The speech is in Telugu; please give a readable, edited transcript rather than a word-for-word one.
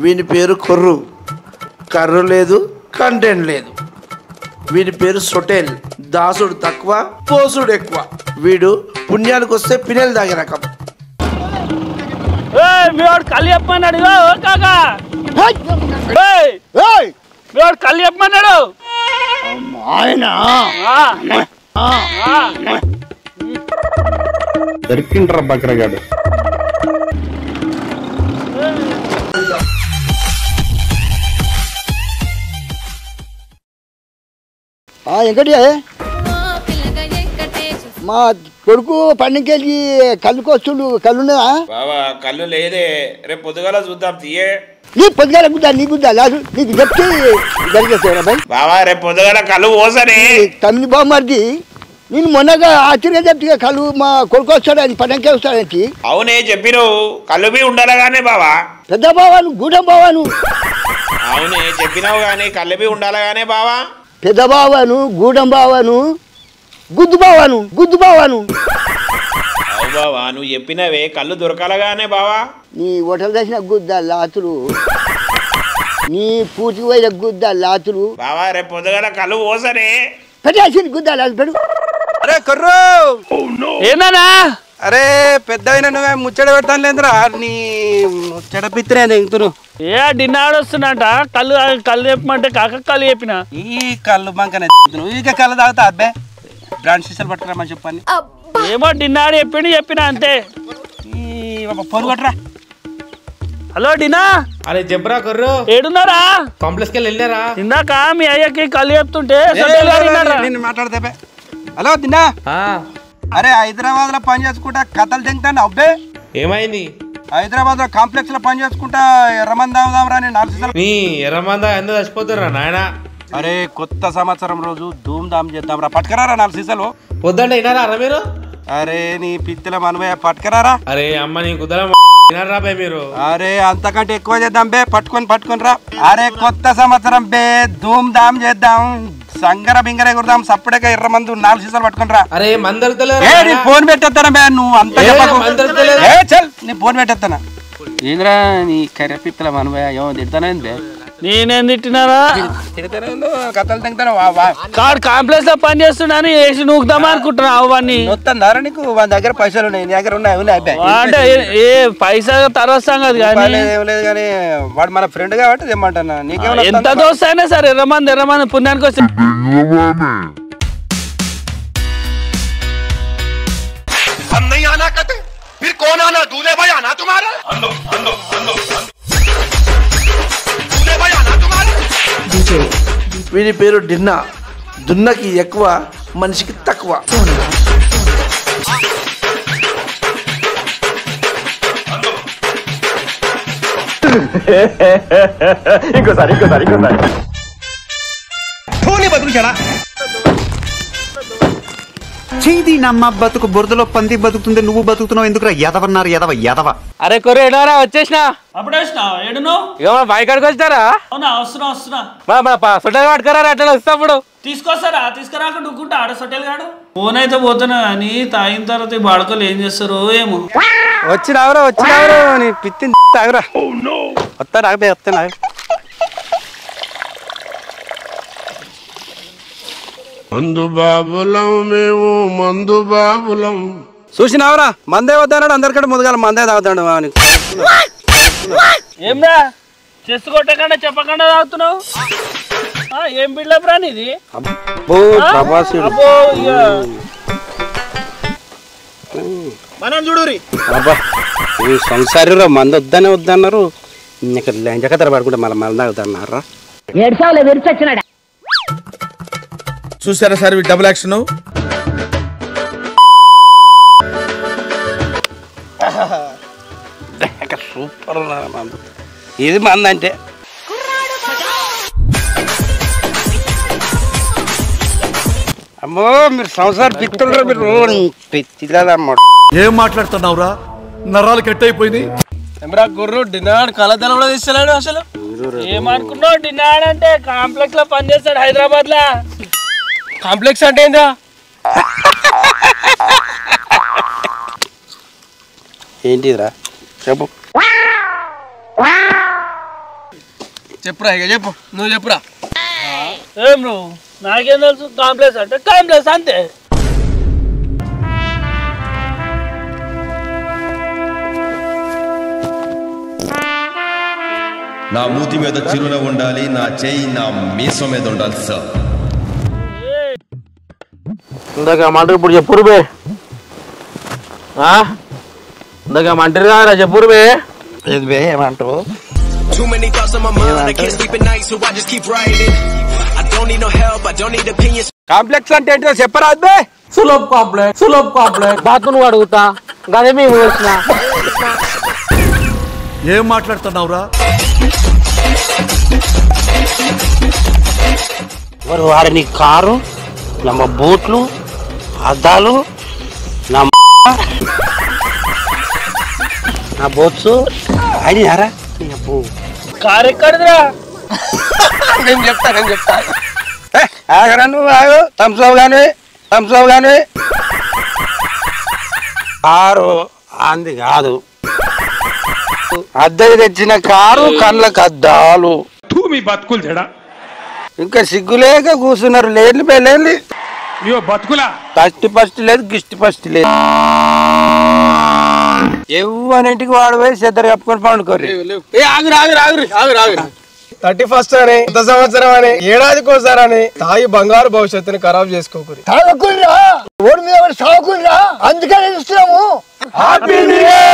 వీని పేరు కొర్రు, కర్రు లేదు, కంటెంట్ లేదు. వీడి పేరు సొటేల్, దాసుడు తక్కువ, పోసుడు ఎక్కువ. వీడు పుణ్యానికి వస్తే పిన్నెలు తాగే రకం. కళ్ళు చెప్పమన్నాడు కాకా, కళ్ళు చెప్పమన్నాడు ఆయన. దొరికిండ్రా బక్రగాడు. వెంకటి, మా కొడుకు పండుగకి కళ్ళుకి వస్తుడు. కళ్ళున్నదా బాబా? కళ్ళు లేదే, రేపు పొద్దుగాల చూద్దాం తీయే. నీ పొద్దుగాల గుద్దా, నీ గుద్దా లేదు, నీకు చెప్తే జరిగేసేవరా బాయ్. బాబా రేపు పొద్దుగాల కళ్ళు పోసని తమ్మి బామ్మది. నేను మొన్నగా ఆశ్చర్య చెప్తే కళ్ళు మా కొడుకు వస్తాడని పండగకే వస్తాడంటే. అవునే చెప్పినవు, కళ్ళు బి ఉండాలగానే బావా. పెద్ద బావాను, గూడెం బావాను. అవునే చెప్పినావు గానీ కళ్ళు బి ఉండాలగానే బావా. పెద్ద బావాను, గూడెం బావాను, గుద్దు బావాను, గుద్దు బావాను. అవు బావా, నువ్వు చెప్పినవే కళ్ళు దొరకాలగానే బావా. నీ హోటల్ దర్శన గుద్ద లాతులు, నీ పూర్తికి పోయిన గుద్ద లాతులు. బావా రేపు పొద్దుగాల కళ్ళు పోసనే. పెట్టేసి గుద్ద లాదు పెడు. అరే కర్రు, ఏందన్నా? అరే పెద్ద అయినా నువ్వే ముచ్చట పెడతాను లేదురా. నీ ముచ్చట పిత్తిరే దిగుతురు. ఏ డిన్నాడు వస్తున్నట. కళ్ళు కళ్ళు చెప్పమంటే కాక కళ్ళు చెప్పిన. ఈ కళ్ళు బంకనే ఇక కళ్ళు తాగుతా అబ్బే. బ్రాండ్ సీసాలు పట్టుకురామని చెప్పని. ఏమో డిన్నాడు చెప్పిన అంతే. ఈ పొరు కొట్టరా. హలో డినా. అరే చెప్పరా కర్రు, ఏడున్నారా? కాంప్లెక్స్ కి వెళ్ళారా? ఇందాక మీ అయ్యకి కళ్ళు చెప్తుంటే నేను మాట్లాడతా. హలో తిన్నా. అరే హైదరాబాద్ లో పని చేసుకుంటా కథలు తింటాను అబ్బే. ఏమైంది? హైదరాబాద్ లో కాంప్లెక్స్ లో పని చేసుకుంటా ఎర్రమంది దావుదాంరా. నేను 4 సీసాలు. నీ ఎర్రమంద ఎందుకు చచ్చిపోతురా నాయన? అరే కొత్త సంవత్సరం రోజు ధూమ్ ధామ్ చేద్దాంరా. పట్టుకరారా 4 సీసాలు. పొద్దుంటే వినారా అరా మీరు? అరే నీ పిత్తల మనవయ్య పట్టుకరారా. అరే అమ్మ నీ కుదర వినారా బే మీరు? అరే అంతకంటే ఎక్కువ చేద్దాం బే. పట్టుకొని రా. అరే కొత్త సంవత్సరం బే, ధూమ్ ధామ్ చేద్దాం. సంగర బింగరే కుడదాం. సప్పుడేగా ఎర్రమందు 4 సీసాలు పట్టుకుని రా. అరే మందరుతలే. నీ ఫోన్ పెట్టేస్తానా బే? నువ్వు అంత చల్, నీ ఫోన్ పెట్టేస్తానా? ఏంద్రా నీ కర్ర పిత్తల మనవయ్య ఏమో తిడతానేంది బే? నేనేం తిట్టినారా? కథలు తింటాను. కాడు కాంప్లెక్స్ లో పని చేస్తున్నాను వేసి నూకుదామా అనుకుంటున్నావు. అవన్నీ వస్తుందారా నీకు? మన దగ్గర పైసలు ఉన్నాయి, నీ దగ్గర ఉన్నాయి అబ్బాయి. అంటే ఏ పైసా తర్వాత సంగతి కానీ ఏం లేదు కానీ వాడు మన ఫ్రెండ్ కాబట్టి తెమ్మంటున్నా. నీకేమన్నా ఎంత దోస్త్ అయినా సరే ఎర్రమంది పుణ్యానికి వస్తే వీడి పేరు డిన్నా, దున్నకి ఎక్కువ, మనిషికి తక్కువ. ఇంకోసారి చేది నమ్మ బతుకు బురదలో పంది బతుకుతుంది, నువ్వు బతుకుతున్నావు ఎందుకురా? ఎదవన్నారు ఎదవ. అరే కొర్ర ఏడారా వచ్చేసిన. అప్పుడే వచ్చినావు? ఏడును బైక్ అడికి వచ్చారా? అవునా వస్తున్నా. సొట్టెలు పట్టుకరా. అట్లా వస్తాప్పుడు తీసుకొస్తారా? తీసుకురాక డుక్కుంటా ఆడ సొట్టెలు కాడు. ఫోన్ అయితే పోతున్నా కానీ తాగిన తర్వాత ఈ బాడకలు ఏం చేస్తారో ఏమో. వచ్చినావురా నీ పిత్తి తాగురా. వస్తా. మందు బాబులం మేము, మందు బాబులం. చూసినావురా మందే వద్దన్నాడు. అందరికంటే ముందుగా మందే తాగుతాడు. ఏమ్రా చేసుకోట్టకుండా చెప్పకుండా తాగుతున్నావు? ఏం బిల్డప్ రా నీది? మనం చూడురి సంసారిరా. మంది వద్దన్నారు. ఇక్కడ లంచకత్తర పడుకుంటే మళ్ళీ తాగుతున్నారా? చూసారా సార్ డబుల్ యాక్షన్. సూపర్ మందు. ఇది మంది అంటే అమ్మో మీరు సంసారం పిత్తులరా మీరు. పిచ్చిదమ్మా ఏం మాట్లాడుతున్నావురా? నరాలు కట్ అయిపోయింది. గుర్రు డినాడ్ కళాశాల కూడా తీసుకోలేడు అసలు. ఏమనుకున్నావు? డినాడ్ అంటే కాంప్లెక్స్ లో పనిచేస్తాడు హైదరాబాద్ లా. కాంప్లెక్స్ అంటే ఏందా? ఏంటిదిరా చెప్పు. చెప్పురా ఇక చెప్పు నువ్వు చెప్పురా. ఏం నువ్వు నాకేం తెలుసు కాంప్లెక్స్ అంటే కాంప్లెక్స్ అంతే. నా మూతి మీద చిరునవ్వు ఉండాలి, నా చెయ్యి నా మీసం మీద ఉండాలి సార్. ఇందాక మంటరు ఇప్పుడు చెప్పురు బే, ఇందాక మంటరు కాదురా చెప్పురు బే. ఏది బే ఏమంటావు? కాంప్లెక్స్ అంటే ఏంటో చెప్పరాదు బే. సులభ్ కాంప్లెక్స్ బాత్ నువ్వు అడుగుతా గదే మేము వచ్చిన. ఏం మాట్లాడుతున్నావురా? మరి వాడి నీ కారు, నా బూట్లు, అద్దాలు, నా బోట్స్ అయినారా? కారు ఎక్కడిదిరా? నేను చెప్తా ఆగరా నువ్వు ఆగు. థమ్స్అప్ కానీ కారు అంది కాదు, అద్దెకి తెచ్చిన కారు, కళ్ళకు అద్దాలు. మీ బతుకులు చెడా ఇంకా సిగ్గులేక కూర్చున్నారు. లేని పెళ్ళి బతుకులా ఫస్ట్ లేదు గిష్టి ఫస్ట్ లేదు. ఎవ్వరింటికి వాడు పోయి చెద్దరు కప్పుకొని పండుకోరు. 31st అని, కొత్త సంవత్సరం అని, ఏడాదికోసారి అని తాగి బంగారు భవిష్యత్తుని ఖరాబ్ చేసుకోకూరి. తాగకుర్రా, ఓడి మీద సాగుకుర్రా, అందుకనే చూస్తున్నాము. Happy new year.